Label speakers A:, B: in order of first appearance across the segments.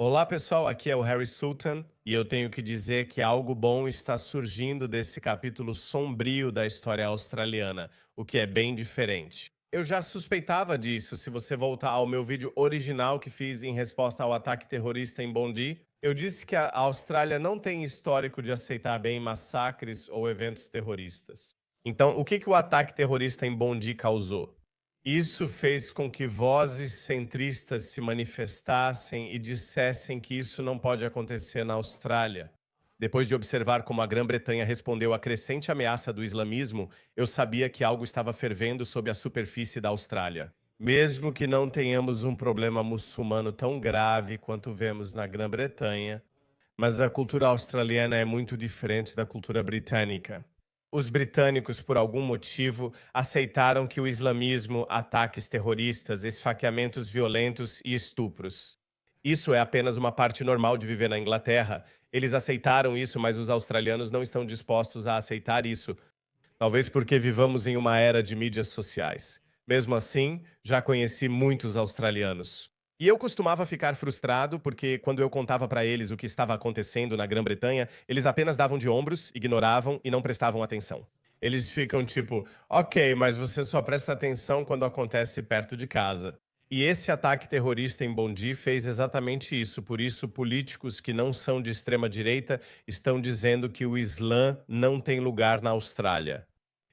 A: Olá pessoal, aqui é o Harry Sultan e eu tenho que dizer que algo bom está surgindo desse capítulo sombrio da história australiana, o que é bem diferente. Eu já suspeitava disso se você voltar ao meu vídeo original que fiz em resposta ao ataque terrorista em Bondi. Eu disse que a Austrália não tem histórico de aceitar bem massacres ou eventos terroristas. Então, o que o ataque terrorista em Bondi causou? Isso fez com que vozes centristas se manifestassem e dissessem que isso não pode acontecer na Austrália. Depois de observar como a Grã-Bretanha respondeu à crescente ameaça do islamismo, eu sabia que algo estava fervendo sob a superfície da Austrália. Mesmo que não tenhamos um problema muçulmano tão grave quanto vemos na Grã-Bretanha, mas a cultura australiana é muito diferente da cultura britânica. Os britânicos, por algum motivo, aceitaram que o islamismo, ataques terroristas, esfaqueamentos violentos e estupros. Isso é apenas uma parte normal de viver na Inglaterra. Eles aceitaram isso, mas os australianos não estão dispostos a aceitar isso. Talvez porque vivamos em uma era de mídias sociais. Mesmo assim, já conheci muitos australianos. E eu costumava ficar frustrado porque, quando eu contava para eles o que estava acontecendo na Grã-Bretanha, eles apenas davam de ombros, ignoravam e não prestavam atenção. Eles ficam tipo, ok, mas você só presta atenção quando acontece perto de casa. E esse ataque terrorista em Bondi fez exatamente isso. Por isso, políticos que não são de extrema-direita estão dizendo que o Islã não tem lugar na Austrália.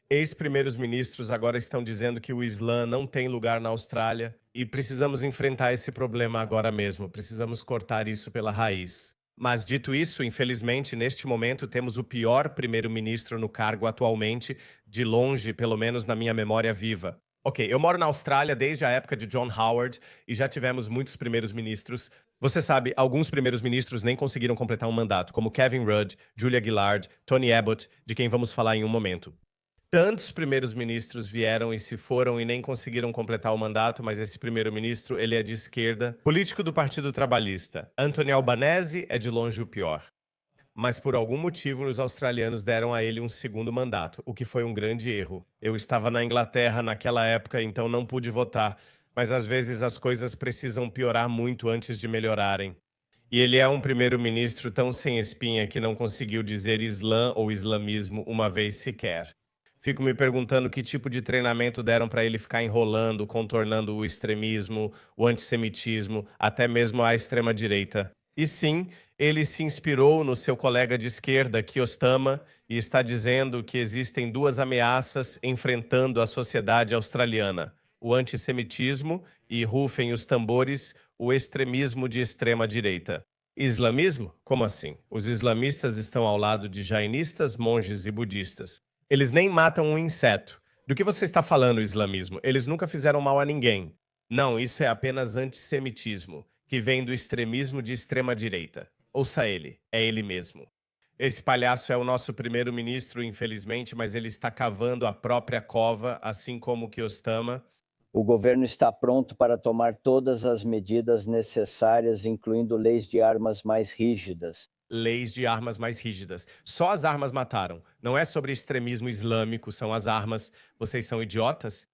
A: Ex-primeiros ministros agora estão dizendo que o Islã não tem lugar na Austrália e precisamos enfrentar esse problema agora mesmo. Precisamos cortar isso pela raiz. Mas, dito isso, infelizmente, neste momento temos o pior primeiro-ministro no cargo atualmente, de longe, pelo menos na minha memória viva. Ok, eu moro na Austrália desde a época de John Howard e já tivemos muitos primeiros-ministros. Você sabe, alguns primeiros-ministros nem conseguiram completar um mandato, como Kevin Rudd, Julia Gillard, Tony Abbott, de quem vamos falar em um momento. Tantos primeiros-ministros vieram e se foram e nem conseguiram completar o mandato, mas esse primeiro-ministro, ele é de esquerda, político do Partido Trabalhista. Anthony Albanese é de longe o pior. Mas por algum motivo os australianos deram a ele um segundo mandato, o que foi um grande erro. Eu estava na Inglaterra naquela época, então não pude votar, mas às vezes as coisas precisam piorar muito antes de melhorarem. E ele é um primeiro-ministro tão sem espinha que não conseguiu dizer Islã ou islamismo uma vez sequer. Fico me perguntando que tipo de treinamento deram para ele ficar enrolando, contornando o extremismo, o antissemitismo, até mesmo a extrema-direita. E sim, ele se inspirou no seu colega de esquerda, Keir, e está dizendo que existem duas ameaças enfrentando a sociedade australiana: o antissemitismo e, rufem os tambores, o extremismo de extrema-direita. Islamismo? Como assim? Os islamistas estão ao lado de jainistas, monges e budistas. Eles nem matam um inseto. Do que você está falando, islamismo? Eles nunca fizeram mal a ninguém. Não, isso é apenas antissemitismo, que vem do extremismo de extrema-direita. Ouça ele, é ele mesmo. Esse palhaço é o nosso primeiro-ministro, infelizmente, mas ele está cavando a própria cova, assim como Kyostama.
B: O governo está pronto para tomar todas as medidas necessárias, incluindo leis de armas mais rígidas.
A: Leis de armas mais rígidas. Só as armas mataram. Não é sobre extremismo islâmico, são as armas. Vocês são idiotas?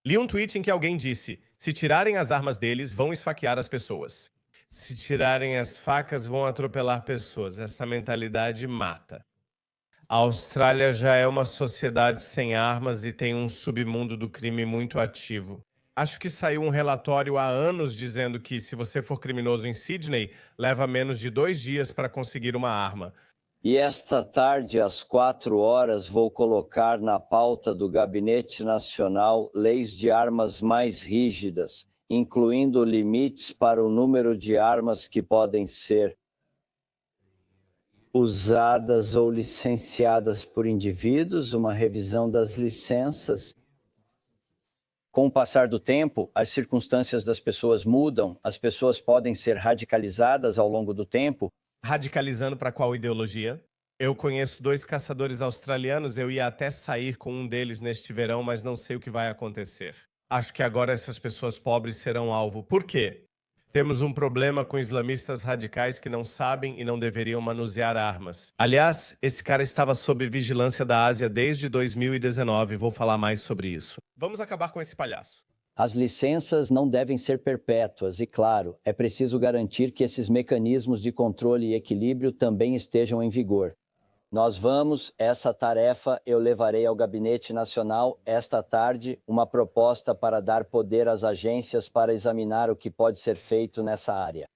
A: Li um tweet em que alguém disse: se tirarem as armas deles, vão esfaquear as pessoas. Se tirarem as facas, vão atropelar pessoas. Essa mentalidade mata. A Austrália já é uma sociedade sem armas e tem um submundo do crime muito ativo. Acho que saiu um relatório há anos dizendo que, se você for criminoso em Sydney, leva menos de 2 dias para conseguir uma arma.
B: E esta tarde, às 4 horas, vou colocar na pauta do Gabinete Nacional leis de armas mais rígidas, incluindo limites para o número de armas que podem ser usadas ou licenciadas por indivíduos, uma revisão das licenças. Com o passar do tempo, as circunstâncias das pessoas mudam, as pessoas podem ser radicalizadas ao longo do tempo.
A: Radicalizando para qual ideologia? Eu conheço 2 caçadores australianos, eu ia até sair com um deles neste verão, mas não sei o que vai acontecer. Acho que agora essas pessoas pobres serão alvo. Por quê? Temos um problema com islamistas radicais que não sabem e não deveriam manusear armas. Aliás, esse cara estava sob vigilância da Ásia desde 2019, vou falar mais sobre isso. Vamos acabar com esse palhaço.
B: As licenças não devem ser perpétuas e, claro, é preciso garantir que esses mecanismos de controle e equilíbrio também estejam em vigor. Essa tarefa eu levarei ao Gabinete Nacional esta tarde, uma proposta para dar poder às agências para examinar o que pode ser feito nessa área.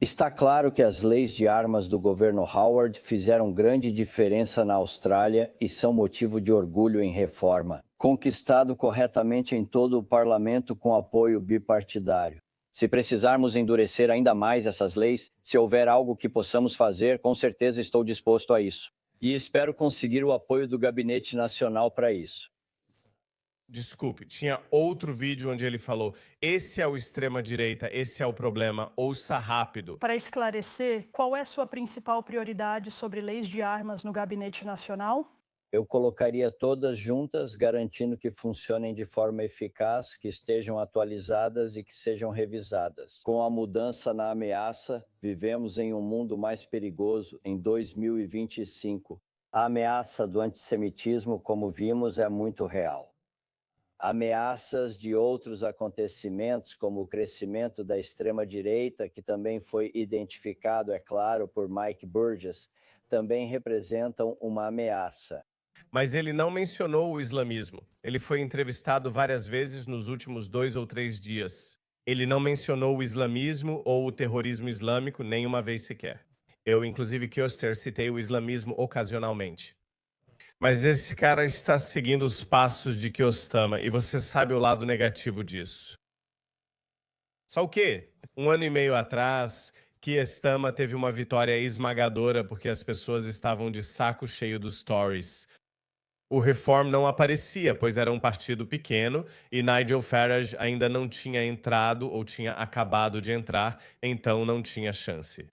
B: Está claro que as leis de armas do governo Howard fizeram grande diferença na Austrália e são motivo de orgulho em reforma, conquistado corretamente em todo o parlamento com apoio bipartidário. Se precisarmos endurecer ainda mais essas leis, se houver algo que possamos fazer, com certeza estou disposto a isso. E espero conseguir o apoio do Gabinete Nacional para isso.
A: Desculpe, tinha outro vídeo onde ele falou: esse é o extrema-direita, esse é o problema, ouça rápido.
C: Para esclarecer, qual é sua principal prioridade sobre leis de armas no Gabinete Nacional?
B: Eu colocaria todas juntas, garantindo que funcionem de forma eficaz, que estejam atualizadas e que sejam revisadas. Com a mudança na ameaça, vivemos em um mundo mais perigoso em 2025. A ameaça do antissemitismo, como vimos, é muito real. Ameaças de outros acontecimentos, como o crescimento da extrema-direita, que também foi identificado, é claro, por Mike Burgess, também representam uma ameaça.
A: Mas ele não mencionou o islamismo. Ele foi entrevistado várias vezes nos últimos 2 ou 3 dias. Ele não mencionou o islamismo ou o terrorismo islâmico nenhuma vez sequer. Eu, inclusive, Kioster, citei o islamismo ocasionalmente. Mas esse cara está seguindo os passos de Kiostama, e você sabe o lado negativo disso. Só o quê? 1 ano e meio atrás, Kiostama teve uma vitória esmagadora porque as pessoas estavam de saco cheio dos stories. O Reform não aparecia, pois era um partido pequeno e Nigel Farage ainda não tinha entrado ou tinha acabado de entrar, então não tinha chance.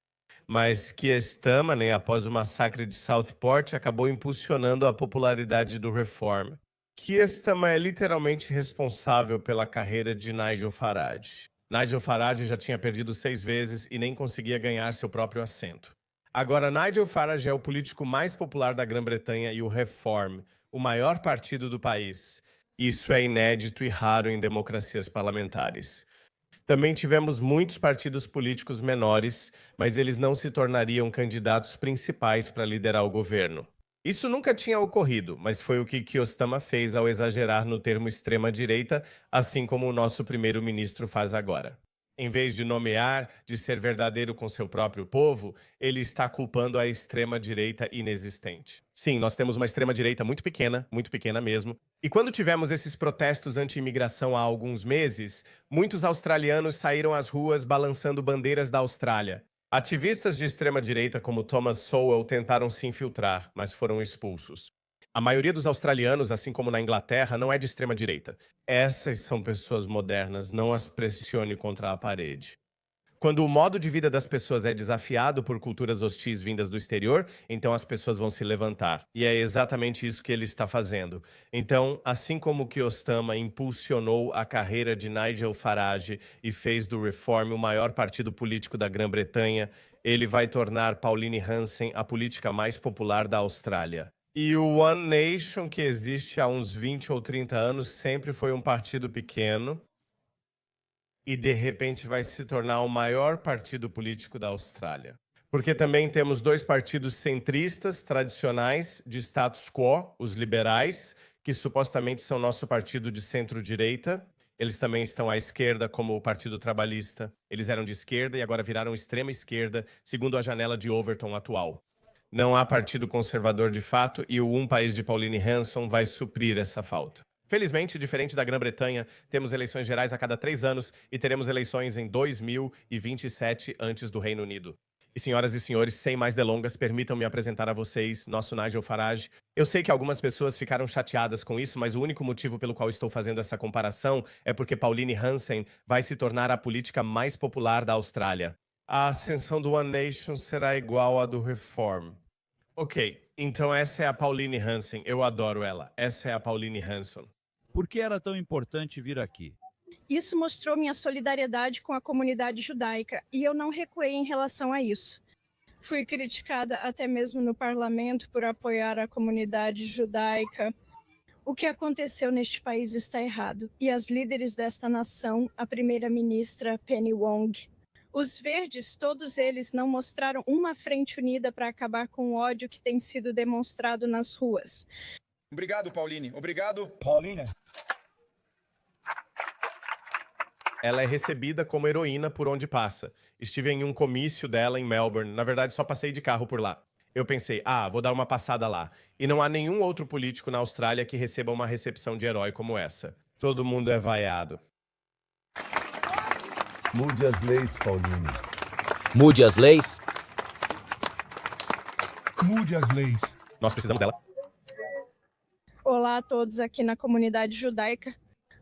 A: Mas Keir Starmer, após o massacre de Southport, acabou impulsionando a popularidade do Reform. Keir Starmer é literalmente responsável pela carreira de Nigel Farage. Nigel Farage já tinha perdido 6 vezes e nem conseguia ganhar seu próprio assento. Agora, Nigel Farage é o político mais popular da Grã-Bretanha e o Reform, o maior partido do país. Isso é inédito e raro em democracias parlamentares. Também tivemos muitos partidos políticos menores, mas eles não se tornariam candidatos principais para liderar o governo. Isso nunca tinha ocorrido, mas foi o que Kiostama fez ao exagerar no termo extrema-direita, assim como o nosso primeiro-ministro faz agora. Em vez de nomear, de ser verdadeiro com seu próprio povo, ele está culpando a extrema-direita inexistente. Sim, nós temos uma extrema-direita muito pequena mesmo. E quando tivemos esses protestos anti-imigração há alguns meses, muitos australianos saíram às ruas balançando bandeiras da Austrália. Ativistas de extrema-direita como Thomas Sowell tentaram se infiltrar, mas foram expulsos. A maioria dos australianos, assim como na Inglaterra, não é de extrema-direita. Essas são pessoas modernas, não as pressione contra a parede. Quando o modo de vida das pessoas é desafiado por culturas hostis vindas do exterior, então as pessoas vão se levantar. E é exatamente isso que ele está fazendo. Então, assim como Kiostama impulsionou a carreira de Nigel Farage e fez do Reform o maior partido político da Grã-Bretanha, ele vai tornar Pauline Hanson a política mais popular da Austrália. E o One Nation, que existe há uns 20 ou 30 anos, sempre foi um partido pequeno e, de repente, vai se tornar o maior partido político da Austrália. Porque também temos 2 partidos centristas tradicionais de status quo, os liberais, que supostamente são nosso partido de centro-direita. Eles também estão à esquerda, como o Partido Trabalhista. Eles eram de esquerda e agora viraram extrema-esquerda, segundo a janela de Overton atual. Não há partido conservador de fato e o Um País de Pauline Hanson vai suprir essa falta. Felizmente, diferente da Grã-Bretanha, temos eleições gerais a cada 3 anos e teremos eleições em 2027 antes do Reino Unido. E senhoras e senhores, sem mais delongas, permitam-me apresentar a vocês nosso Nigel Farage. Eu sei que algumas pessoas ficaram chateadas com isso, mas o único motivo pelo qual estou fazendo essa comparação é porque Pauline Hanson vai se tornar a política mais popular da Austrália. A ascensão do One Nation será igual à do Reform. Ok, então essa é a Pauline Hanson. Eu adoro ela. Essa é a Pauline Hanson.
D: Por que era tão importante vir aqui?
E: Isso mostrou minha solidariedade com a comunidade judaica e eu não recuei em relação a isso. Fui criticada até mesmo no parlamento por apoiar a comunidade judaica. O que aconteceu neste país está errado, e as líderes desta nação, a primeira-ministra Penny Wong, os verdes, todos eles não mostraram uma frente unida para acabar com o ódio que tem sido demonstrado nas ruas.
F: Obrigado, Pauline. Obrigado.
G: Paulina.
A: Ela é recebida como heroína por onde passa. Estive em um comício dela em Melbourne. Na verdade, só passei de carro por lá. Eu pensei, vou dar uma passada lá. E não há nenhum outro político na Austrália que receba uma recepção de herói como essa. Todo mundo é vaiado.
G: Mude as leis, Pauline.
H: Mude as leis.
G: Mude as leis.
A: Nós precisamos dela.
E: Olá a todos aqui na comunidade judaica.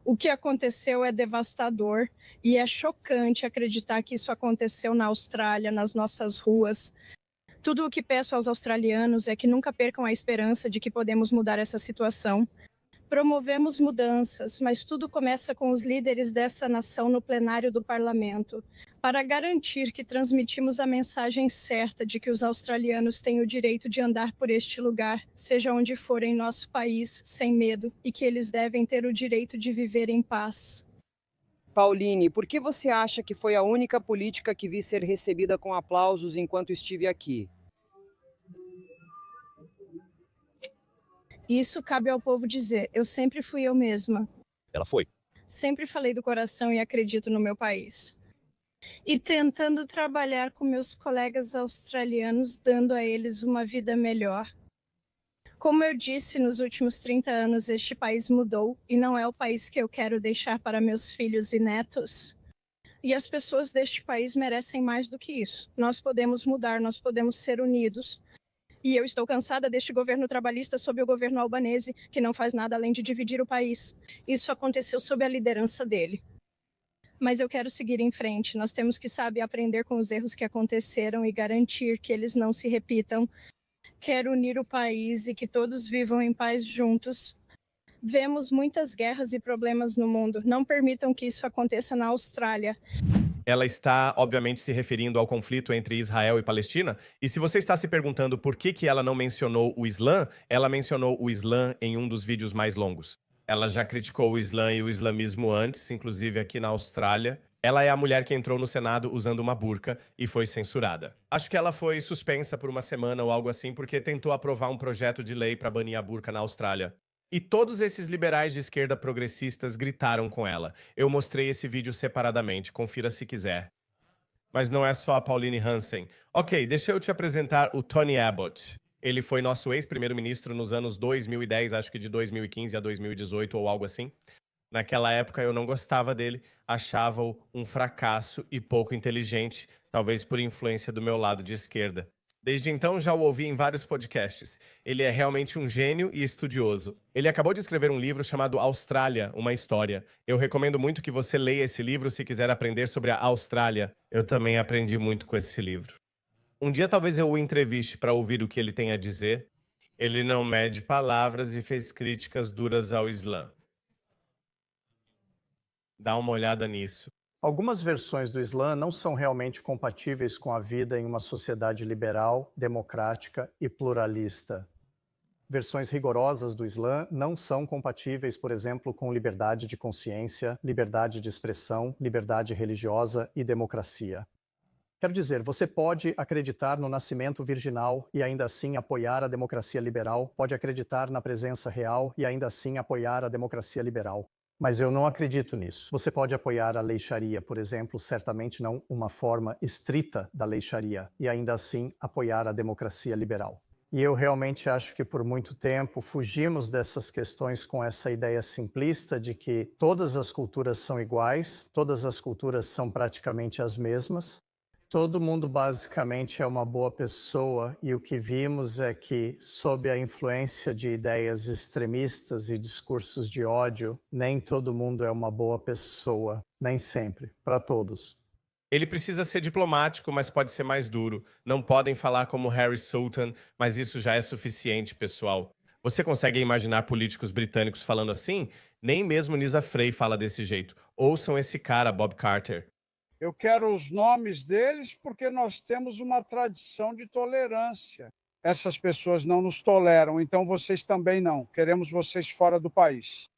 E: O que aconteceu é devastador e é chocante acreditar que isso aconteceu na Austrália, nas nossas ruas. Tudo o que peço aos australianos é que nunca percam a esperança de que podemos mudar essa situação. Promovemos mudanças, mas tudo começa com os líderes dessa nação no plenário do parlamento, para garantir que transmitimos a mensagem certa de que os australianos têm o direito de andar por este lugar, seja onde for em nosso país, sem medo, e que eles devem ter o direito de viver em paz.
I: Pauline, por que você acha que foi a única política que vi ser recebida com aplausos enquanto estive aqui?
E: Isso cabe ao povo dizer. Eu sempre fui eu mesma.
D: Ela foi.
E: Sempre falei do coração e acredito no meu país. E tentando trabalhar com meus colegas australianos, dando a eles uma vida melhor. Como eu disse, nos últimos 30 anos este país mudou e não é o país que eu quero deixar para meus filhos e netos. E as pessoas deste país merecem mais do que isso. Nós podemos mudar, nós podemos ser unidos. E eu estou cansada deste governo trabalhista sob o governo albanese, que não faz nada além de dividir o país. Isso aconteceu sob a liderança dele. Mas eu quero seguir em frente. Nós temos que, aprender com os erros que aconteceram e garantir que eles não se repitam. Quero unir o país e que todos vivam em paz juntos. Vemos muitas guerras e problemas no mundo. Não permitam que isso aconteça na Austrália.
A: Ela está, obviamente, se referindo ao conflito entre Israel e Palestina. E se você está se perguntando por que ela não mencionou o Islã, ela mencionou o Islã em um dos vídeos mais longos. Ela já criticou o Islã e o islamismo antes, inclusive aqui na Austrália. Ela é a mulher que entrou no Senado usando uma burca e foi censurada. Acho que ela foi suspensa por uma semana ou algo assim porque tentou aprovar um projeto de lei para banir a burca na Austrália. E todos esses liberais de esquerda progressistas gritaram com ela. Eu mostrei esse vídeo separadamente, confira se quiser. Mas não é só a Pauline Hanson. Ok, deixa eu te apresentar o Tony Abbott. Ele foi nosso ex-primeiro-ministro nos anos 2010, acho que de 2015 a 2018 ou algo assim. Naquela época eu não gostava dele, achava-o um fracasso e pouco inteligente, talvez por influência do meu lado de esquerda. Desde então já o ouvi em vários podcasts. Ele é realmente um gênio e estudioso. Ele acabou de escrever um livro chamado Austrália, uma história. Eu recomendo muito que você leia esse livro se quiser aprender sobre a Austrália. Eu também aprendi muito com esse livro. Um dia talvez eu o entreviste para ouvir o que ele tem a dizer. Ele não mede palavras e fez críticas duras ao Islã. Dá uma olhada nisso.
J: Algumas versões do Islã não são realmente compatíveis com a vida em uma sociedade liberal, democrática e pluralista. Versões rigorosas do Islã não são compatíveis, por exemplo, com liberdade de consciência, liberdade de expressão, liberdade religiosa e democracia. Quero dizer, você pode acreditar no nascimento virginal e ainda assim apoiar a democracia liberal, pode acreditar na presença real e ainda assim apoiar a democracia liberal. Mas eu não acredito nisso. Você pode apoiar a lei Sharia, por exemplo, certamente não uma forma estrita da lei Sharia, e ainda assim apoiar a democracia liberal. E eu realmente acho que por muito tempo fugimos dessas questões com essa ideia simplista de que todas as culturas são iguais, todas as culturas são praticamente as mesmas. Todo mundo basicamente é uma boa pessoa e o que vimos é que, sob a influência de ideias extremistas e discursos de ódio, nem todo mundo é uma boa pessoa, nem sempre, para todos.
A: Ele precisa ser diplomático, mas pode ser mais duro. Não podem falar como Harry Sultan, mas isso já é suficiente, pessoal. Você consegue imaginar políticos britânicos falando assim? Nem mesmo Nisa Frey fala desse jeito. Ouçam esse cara, Bob Carter.
K: Eu quero os nomes deles porque nós temos uma tradição de tolerância.
G: Essas pessoas não nos toleram, então vocês também não. Queremos vocês fora do país.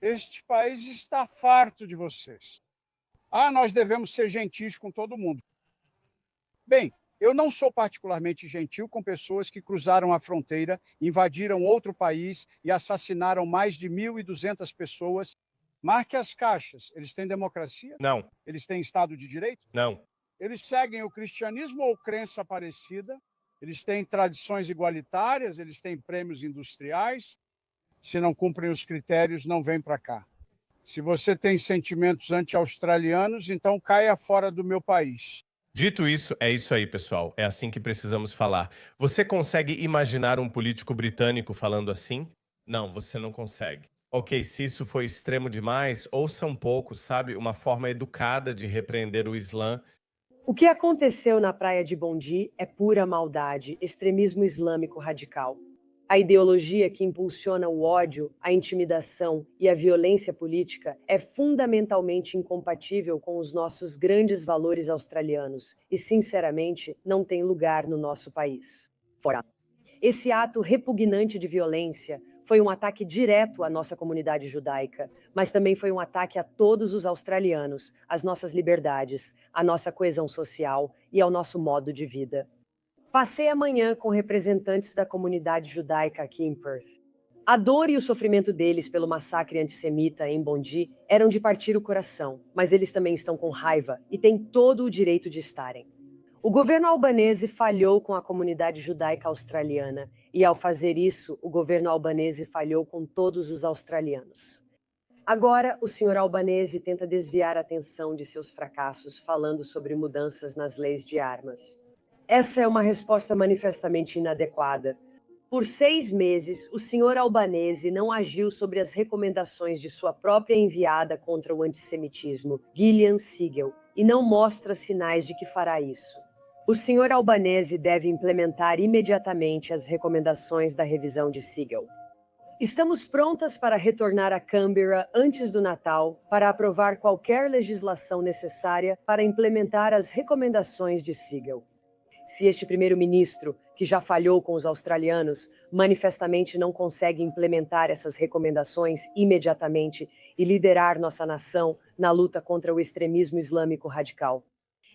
G: Este país está farto de vocês. Nós devemos ser gentis com todo mundo. Bem, eu não sou particularmente gentil com pessoas que cruzaram a fronteira, invadiram outro país e assassinaram mais de 1.200 pessoas. Marque as caixas. Eles têm democracia?
A: Não,
G: Eles têm Estado de Direito?
A: não.
G: Eles seguem o cristianismo ou crença parecida? Eles têm tradições igualitárias? Eles têm prêmios industriais? Se não cumprem os critérios, não vem para cá. Se você tem sentimentos anti-australianos, então caia fora do meu país.
A: Dito isso, é isso aí, pessoal. É assim que precisamos falar. Você consegue imaginar um político britânico falando assim? Não, você não consegue. Ok, se isso foi extremo demais, ouça um pouco, sabe? Uma forma educada de repreender o Islã.
K: O que aconteceu na praia de Bondi é pura maldade, extremismo islâmico radical. A ideologia que impulsiona o ódio, a intimidação e a violência política é fundamentalmente incompatível com os nossos grandes valores australianos e, sinceramente, não tem lugar no nosso país. Fora. Esse ato repugnante de violência foi um ataque direto à nossa comunidade judaica, mas também foi um ataque a todos os australianos, às nossas liberdades, à nossa coesão social e ao nosso modo de vida. Passei a manhã com representantes da comunidade judaica aqui em Perth. A dor e o sofrimento deles pelo massacre antissemita em Bondi eram de partir o coração, mas eles também estão com raiva e têm todo o direito de estarem. O governo albanese falhou com a comunidade judaica australiana e, ao fazer isso, o governo albanese falhou com todos os australianos. Agora, o senhor Albanese tenta desviar a atenção de seus fracassos falando sobre mudanças nas leis de armas. Essa é uma resposta manifestamente inadequada. Por 6 meses, o senhor Albanese não agiu sobre as recomendações de sua própria enviada contra o antissemitismo, Gillian Segal, e não mostra sinais de que fará isso. O senhor Albanese deve implementar imediatamente as recomendações da revisão de Segal. Estamos prontas para retornar a Canberra antes do Natal para aprovar qualquer legislação necessária para implementar as recomendações de Segal. Se este primeiro-ministro, que já falhou com os australianos, manifestamente não consegue implementar essas recomendações imediatamente e liderar nossa nação na luta contra o extremismo islâmico radical,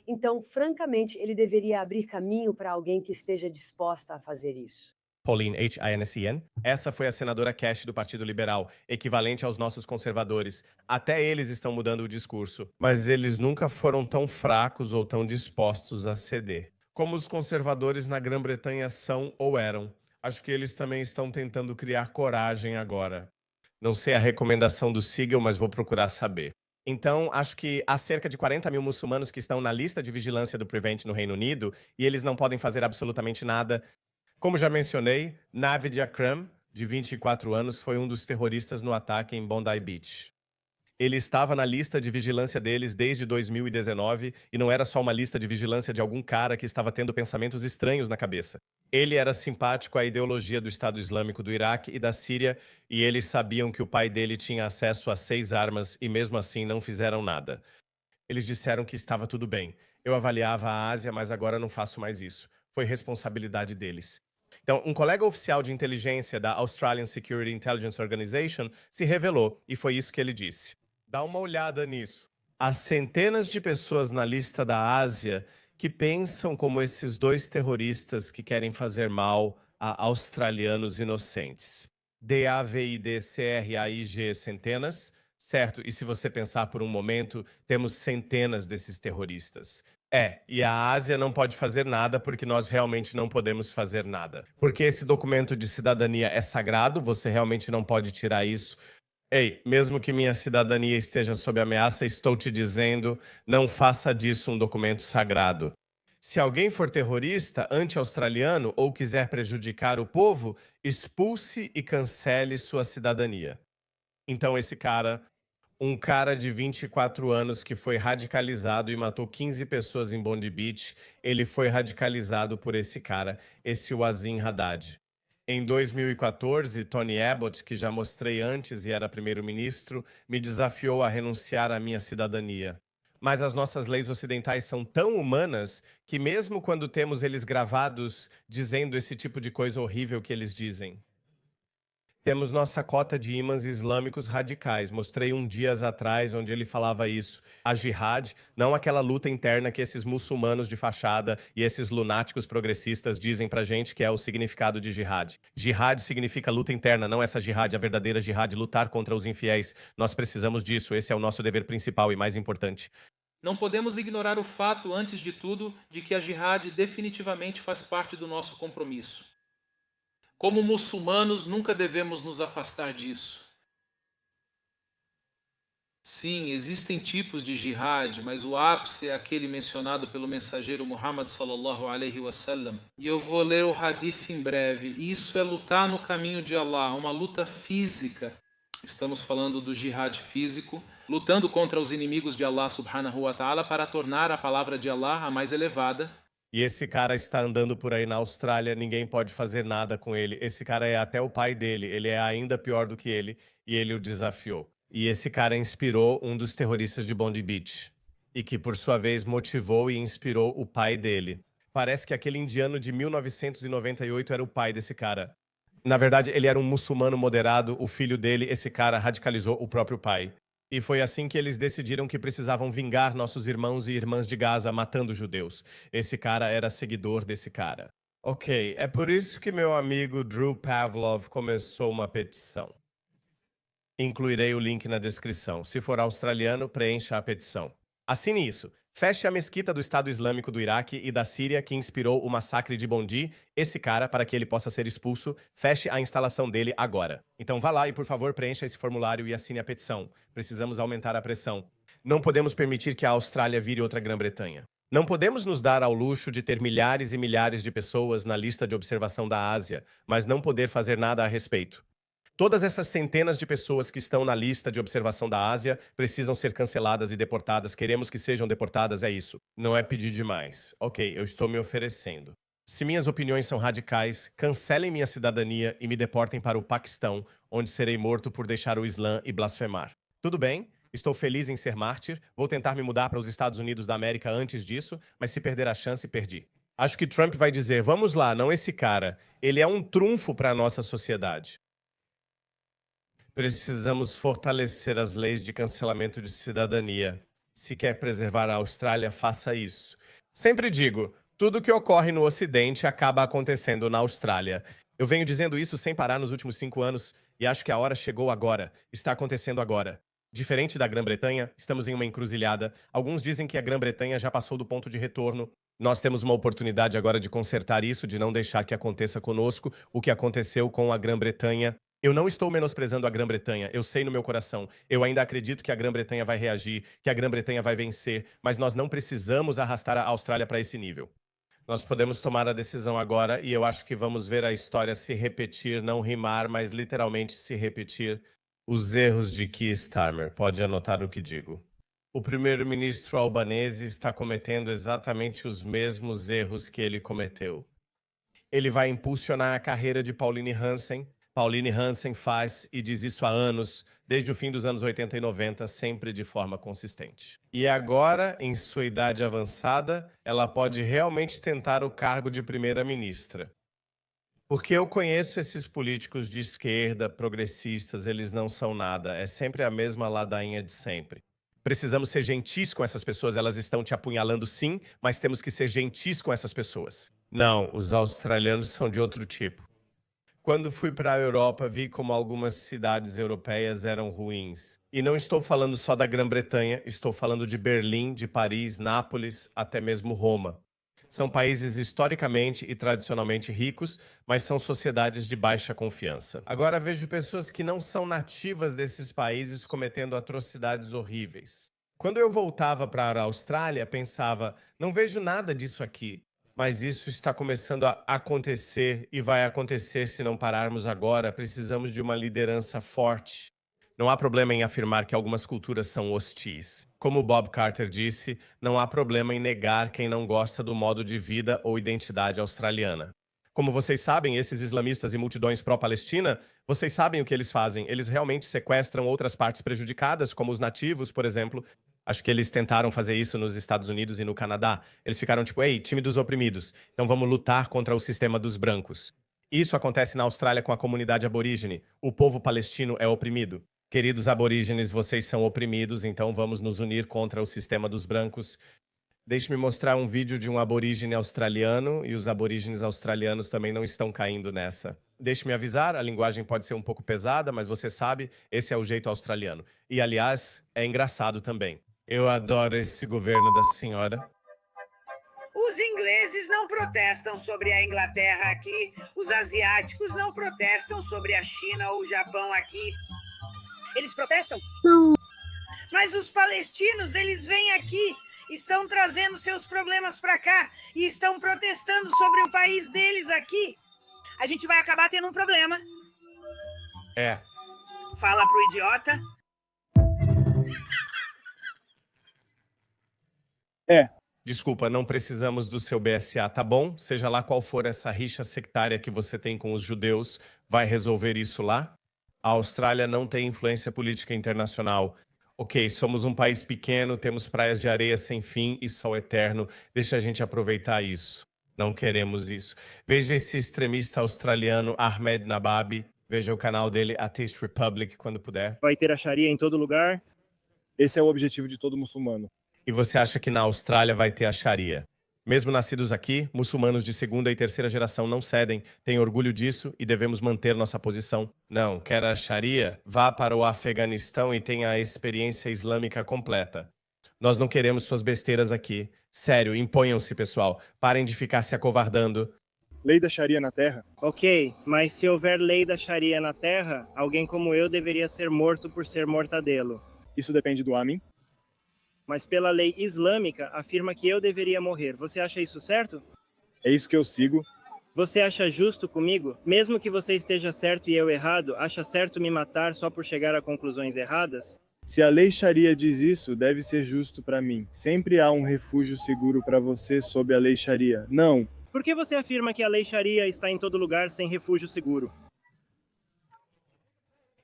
K: então, francamente, ele deveria abrir caminho para alguém que esteja disposta a fazer isso.
A: Pauline Hinsien. Essa foi a senadora Cash do Partido Liberal, equivalente aos nossos conservadores. Até eles estão mudando o discurso, mas eles nunca foram tão fracos ou tão dispostos a ceder como os conservadores na Grã-Bretanha são ou eram. Acho que eles também estão tentando criar coragem agora. Não sei a recomendação do Segal, mas vou procurar saber. Então, acho que há cerca de 40 mil muçulmanos que estão na lista de vigilância do Prevent no Reino Unido e eles não podem fazer absolutamente nada. Como já mencionei, Navid Akram, de 24 anos, foi um dos terroristas no ataque em Bondi Beach. Ele estava na lista de vigilância deles desde 2019 e não era só uma lista de vigilância de algum cara que estava tendo pensamentos estranhos na cabeça. Ele era simpático à ideologia do Estado Islâmico do Iraque e da Síria e eles sabiam que o pai dele tinha acesso a 6 armas e mesmo assim não fizeram nada. Eles disseram que estava tudo bem. Eu avaliava a Ásia, mas agora não faço mais isso. Foi responsabilidade deles. Então, um colega oficial de inteligência da Australian Security Intelligence Organization se revelou e foi isso que ele disse. Dá uma olhada nisso. Há centenas de pessoas na lista da Ásia que pensam como esses 2 terroristas que querem fazer mal a australianos inocentes. DAVIDCRAIG centenas, certo? E se você pensar por um momento, temos centenas desses terroristas. E a Ásia não pode fazer nada porque nós realmente não podemos fazer nada. Porque esse documento de cidadania é sagrado, você realmente não pode tirar isso. Ei, mesmo que minha cidadania esteja sob ameaça, estou te dizendo, não faça disso um documento sagrado. Se alguém for terrorista, anti-australiano ou quiser prejudicar o povo, expulse e cancele sua cidadania. Então esse cara, um cara de 24 anos que foi radicalizado e matou 15 pessoas em Bondi Beach, ele foi radicalizado por esse cara, esse Wazim Haddad. Em 2014, Tony Abbott, que já mostrei antes e era primeiro-ministro, me desafiou a renunciar à minha cidadania. Mas as nossas leis ocidentais são tão humanas que mesmo quando temos eles gravados dizendo esse tipo de coisa horrível que eles dizem, temos nossa cota de imãs islâmicos radicais. Mostrei dias atrás onde ele falava isso. A jihad, não aquela luta interna que esses muçulmanos de fachada e esses lunáticos progressistas dizem pra gente que é o significado de jihad. Jihad significa luta interna, não essa jihad, a verdadeira jihad, lutar contra os infiéis. Nós precisamos disso, esse é o nosso dever principal e mais importante.
L: Não podemos ignorar o fato, antes de tudo, de que a jihad definitivamente faz parte do nosso compromisso. Como muçulmanos, nunca devemos nos afastar disso. Sim, existem tipos de jihad, mas o ápice é aquele mencionado pelo mensageiro Muhammad sallallahu alaihi wasallam. E eu vou ler o hadith em breve. Isso é lutar no caminho de Allah, uma luta física. Estamos falando do jihad físico, lutando contra os inimigos de Allah subhanahu wa ta'ala para tornar a palavra de Allah a mais elevada.
A: E esse cara está andando por aí na Austrália, ninguém pode fazer nada com ele. Esse cara é até o pai dele, ele é ainda pior do que ele, e ele o desafiou. E esse cara inspirou um dos terroristas de Bondi Beach, e que por sua vez motivou e inspirou o pai dele. Parece que aquele indiano de 1998 era o pai desse cara. Na verdade, ele era um muçulmano moderado, o filho dele, esse cara, radicalizou o próprio pai. E foi assim que eles decidiram que precisavam vingar nossos irmãos e irmãs de Gaza matando judeus. Esse cara era seguidor desse cara. Ok, é por isso que meu amigo Drew Pavlov começou uma petição. Incluirei o link na descrição. Se for australiano, preencha a petição. Assine isso. Feche a mesquita do Estado Islâmico do Iraque e da Síria que inspirou o massacre de Bondi, esse cara, para que ele possa ser expulso. Feche a instalação dele agora. Então vá lá e, por favor, preencha esse formulário e assine a petição. Precisamos aumentar a pressão. Não podemos permitir que a Austrália vire outra Grã-Bretanha. Não podemos nos dar ao luxo de ter milhares e milhares de pessoas na lista de observação da Ásia, mas não poder fazer nada a respeito. Todas essas centenas de pessoas que estão na lista de observação da Ásia precisam ser canceladas e deportadas. Queremos que sejam deportadas, é isso. Não é pedir demais. Ok, eu estou me oferecendo. Se minhas opiniões são radicais, cancelem minha cidadania e me deportem para o Paquistão, onde serei morto por deixar o Islã e blasfemar. Tudo bem? Estou feliz em ser mártir. Vou tentar me mudar para os Estados Unidos da América antes disso, mas se perder a chance, perdi. Acho que Trump vai dizer, vamos lá, não esse cara. Ele é um trunfo para a nossa sociedade. Precisamos fortalecer as leis de cancelamento de cidadania. Se quer preservar a Austrália, faça isso. Sempre digo, tudo que ocorre no Ocidente acaba acontecendo na Austrália. Eu venho dizendo isso sem parar nos últimos 5 anos e acho que a hora chegou agora. Está acontecendo agora. Diferente da Grã-Bretanha, estamos em uma encruzilhada. Alguns dizem que a Grã-Bretanha já passou do ponto de retorno. Nós temos uma oportunidade agora de consertar isso, de não deixar que aconteça conosco o que aconteceu com a Grã-Bretanha. Eu não estou menosprezando a Grã-Bretanha, eu sei no meu coração. Eu ainda acredito que a Grã-Bretanha vai reagir, que a Grã-Bretanha vai vencer, mas nós não precisamos arrastar a Austrália para esse nível. Nós podemos tomar a decisão agora e eu acho que vamos ver a história se repetir, não rimar, mas literalmente se repetir. Os erros de Keir Starmer, pode anotar o que digo. O primeiro-ministro albanese está cometendo exatamente os mesmos erros que ele cometeu. Ele vai impulsionar a carreira de Pauline Hanson. Pauline Hanson faz e diz isso há anos, desde o fim dos anos 80 e 90, sempre de forma consistente. E agora, em sua idade avançada, ela pode realmente tentar o cargo de primeira-ministra. Porque eu conheço esses políticos de esquerda, progressistas, eles não são nada. É sempre a mesma ladainha de sempre. Precisamos ser gentis com essas pessoas, elas estão te apunhalando sim, mas temos que ser gentis com essas pessoas. Não, os australianos são de outro tipo. Quando fui para a Europa, vi como algumas cidades europeias eram ruins. E não estou falando só da Grã-Bretanha, estou falando de Berlim, de Paris, Nápoles, até mesmo Roma. São países historicamente e tradicionalmente ricos, mas são sociedades de baixa confiança. Agora vejo pessoas que não são nativas desses países cometendo atrocidades horríveis. Quando eu voltava para a Austrália, pensava, não vejo nada disso aqui. Mas isso está começando a acontecer e vai acontecer se não pararmos agora. Precisamos de uma liderança forte. Não há problema em afirmar que algumas culturas são hostis. Como Bob Carter disse, não há problema em negar quem não gosta do modo de vida ou identidade australiana. Como vocês sabem, esses islamistas e multidões pró-Palestina, vocês sabem o que eles fazem. Eles realmente sequestram outras partes prejudicadas, como os nativos, por exemplo. Acho que eles tentaram fazer isso nos Estados Unidos e no Canadá. Eles ficaram tipo, ei, time dos oprimidos, então vamos lutar contra o sistema dos brancos. Isso acontece na Austrália com a comunidade aborígene. O povo palestino é oprimido. Queridos aborígenes, vocês são oprimidos, então vamos nos unir contra o sistema dos brancos. Deixe-me mostrar um vídeo de um aborígene australiano, e os aborígenes australianos também não estão caindo nessa. Deixe-me avisar, a linguagem pode ser um pouco pesada, mas você sabe, esse é o jeito australiano. E, aliás, é engraçado também. Eu adoro esse governo da senhora.
M: Os ingleses não protestam sobre a Inglaterra aqui, os asiáticos não protestam sobre a China ou o Japão aqui. Eles protestam? Não. Mas os palestinos, eles vêm aqui, estão trazendo seus problemas para cá e estão protestando sobre o país deles aqui. A gente vai acabar tendo um problema.
A: É.
M: Fala pro idiota.
A: Desculpa, não precisamos do seu BSA, tá bom? Seja lá qual for essa rixa sectária que você tem com os judeus, vai resolver isso lá? A Austrália não tem influência política internacional. Ok, somos um país pequeno, temos praias de areia sem fim e sol eterno. Deixa a gente aproveitar isso. Não queremos isso. Veja esse extremista australiano Ahmed Nababi. Veja o canal dele, Atheist Republic, quando puder.
N: Vai ter a Sharia em todo lugar. Esse é o objetivo de todo muçulmano.
A: E você acha que na Austrália vai ter a Sharia? Mesmo nascidos aqui, muçulmanos de segunda e terceira geração não cedem, têm orgulho disso e devemos manter nossa posição. Não, quer a Sharia? Vá para o Afeganistão e tenha a experiência islâmica completa. Nós não queremos suas besteiras aqui. Sério, imponham-se, pessoal. Parem de ficar se acovardando.
N: Lei da Sharia na Terra?
O: Ok, mas se houver lei da Sharia na Terra, alguém como eu deveria ser morto por ser mortadelo.
N: Isso depende do Amin.
O: Mas pela lei islâmica, afirma que eu deveria morrer. Você acha isso certo?
N: É isso que eu sigo.
O: Você acha justo comigo? Mesmo que você esteja certo e eu errado, acha certo me matar só por chegar a conclusões erradas?
N: Se a lei Sharia diz isso, deve ser justo para mim. Sempre há um refúgio seguro para você sob a lei Sharia. Não.
O: Por que você afirma que a lei Sharia está em todo lugar sem refúgio seguro?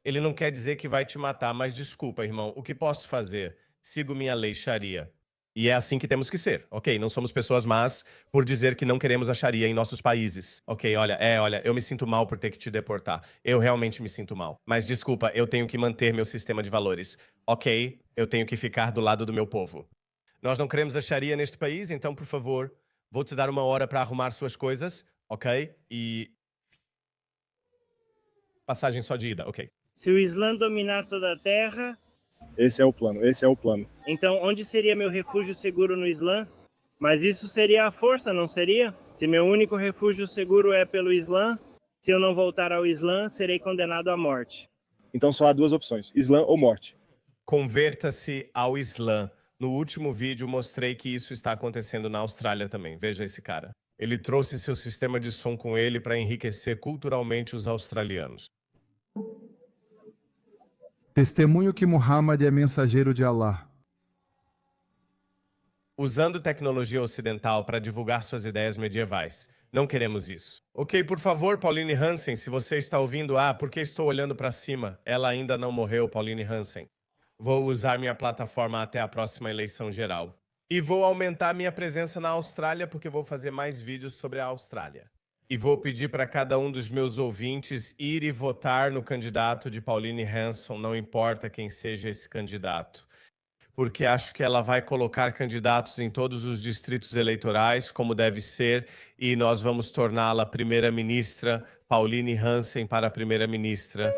A: Ele não quer dizer que vai te matar, mas desculpa, irmão, o que posso fazer? Sigo minha lei Sharia. E é assim que temos que ser, ok? Não somos pessoas más por dizer que não queremos a Sharia em nossos países. Ok, olha, eu me sinto mal por ter que te deportar. Eu realmente me sinto mal. Mas desculpa, eu tenho que manter meu sistema de valores. Ok, eu tenho que ficar do lado do meu povo. Nós não queremos a Sharia neste país, então, por favor, vou te dar 1 hora para arrumar suas coisas, ok? E... passagem só de ida, ok.
O: Se o Islã dominar toda a Terra...
N: Esse é o plano, esse é o plano.
O: Então, onde seria meu refúgio seguro no Islã? Mas isso seria a força, não seria? Se meu único refúgio seguro é pelo Islã, se eu não voltar ao Islã, serei condenado à morte.
N: Então só há 2 opções, Islã ou morte.
A: Converta-se ao Islã. No último vídeo mostrei que isso está acontecendo na Austrália também. Veja esse cara. Ele trouxe seu sistema de som com ele para enriquecer culturalmente os australianos.
P: Testemunho que Muhammad é mensageiro de Allah.
A: Usando tecnologia ocidental para divulgar suas ideias medievais. Não queremos isso. Ok, por favor, Pauline Hansen, se você está ouvindo, por que estou olhando para cima? Ela ainda não morreu, Pauline Hansen. Vou usar minha plataforma até a próxima eleição geral. E vou aumentar minha presença na Austrália porque vou fazer mais vídeos sobre a Austrália. E vou pedir para cada um dos meus ouvintes ir e votar no candidato de Pauline Hanson, não importa quem seja esse candidato. Porque acho que ela vai colocar candidatos em todos os distritos eleitorais, como deve ser, e nós vamos torná-la primeira-ministra, Pauline Hansen para primeira-ministra.